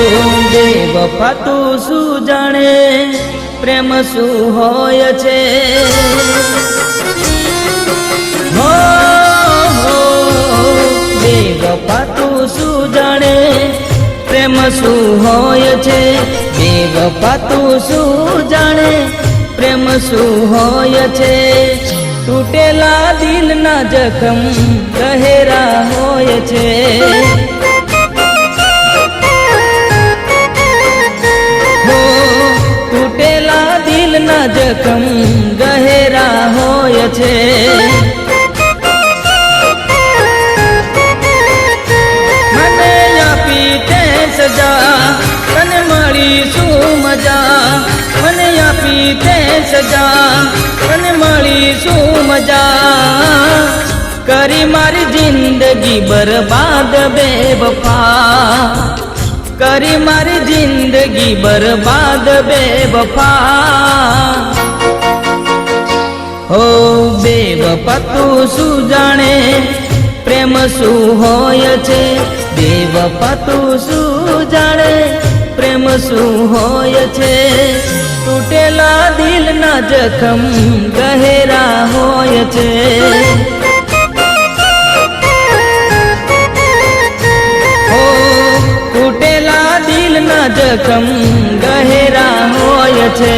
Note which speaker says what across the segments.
Speaker 1: બેવફા તું શું જાણે પ્રેમ શું હોય છે હો બેવફા તું શું જાણે પ્રેમ શું હોય છે બેવફા તું શું જાણે પ્રેમ શું હોય છે તૂટેલા દિલના જખમ ગહેરા હોય છે તૂટેલા દિલના જખમ ગહેરા હોય છે મને આપી તે સજા તને મળી શું મજા મને આપી તે સજા તને મળી શું મજા કરી મારી જિંદગી બરબાદ બેવફા કરી મારી જિંદગી બરબાદ બેવફા હો બેવફા તું શું જાણે પ્રેમ શું હોય છે બેવફા તું શું જાણે પ્રેમ શું હોય છે તૂટેલા દિલના જખમ ગહેરા હોય છે તૂટેલા દિલના જખમ ગહેરા હોય છે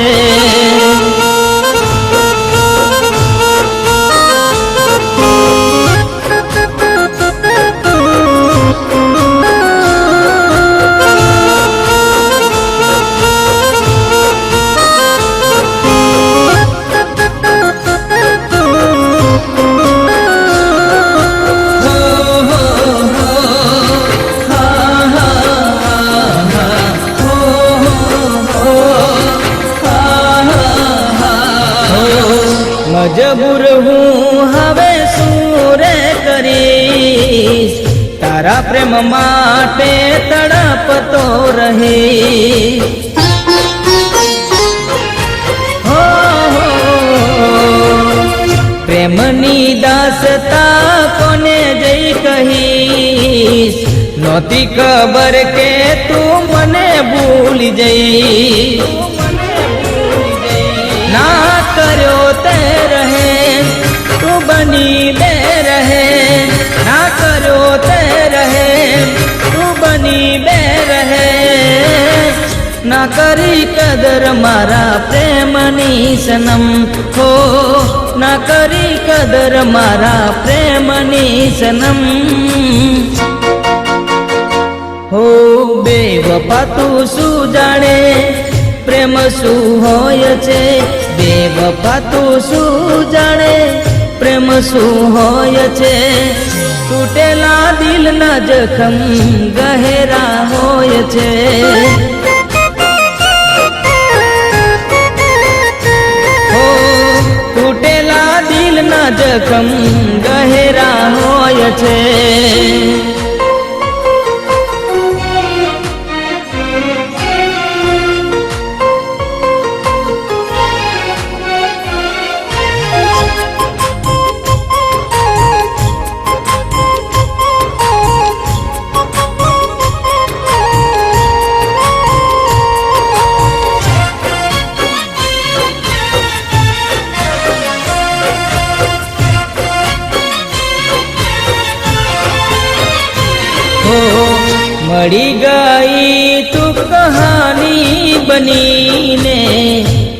Speaker 1: મજબૂર હું હવે શું રે કરીશ તારા પ્રેમ માટે તડપતો રહીશ હો પ્રેમની દાસતા કોને જઈ કહીશ નહોતી ખબર કે તું મને ભૂલી જઈશ ના કર્યો તે રહે તું બની બે રહે ના કર્યો તે રહે તું બની બે રહે ના કરી કદર મારા પ્રેમની સનમ હો ના કરી કદર મારા પ્રેમની સનમ હો બેવફા તું શું જાણે પ્રેમ શું હોય છે બેવફા તું શું જાણે પ્રેમ શું હોય છે તૂટેલા દિલના જખમ ગહેરા હોય છે તૂટેલા દિલના જખમ ગહેરા હોય છે મળી ગઈ તું કહાની બનીને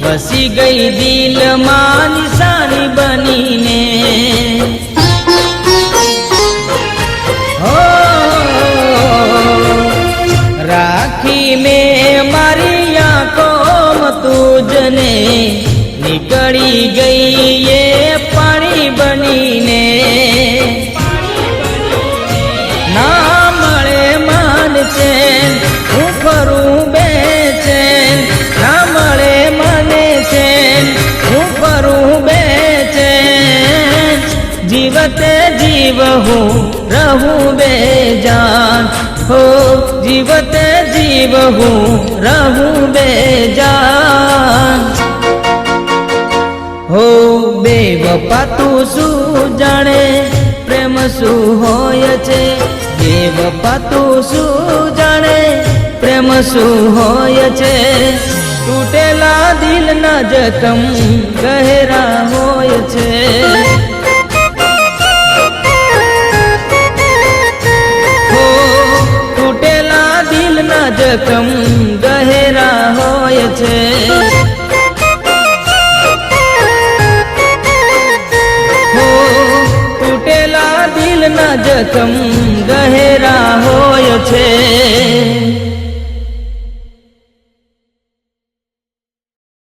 Speaker 1: વસી ગઈ દિલમાં નિશાની બનીને હો રાખી મેં મારી આંખોમાં તુજને નીકળી ગઈ એ પાણી બનીને હું ફરું બેચેન ના મળે મને ચેન હું ફરું બેચેન જીવતે જીવ હું રહું બેજાન હો જીવતે જીવ હું રહું બેજાન હો બેવફા તું શું જાણે પ્રેમ શું હોય છે બેવફા તું શું જાણે પ્રેમ શું હોય છે તૂટેલા દિલના જખમ ગહેરા હોય છે હો તૂટેલા દિલના જખમ ગહેરા હોય છે તૂટેલા દિલના જખમ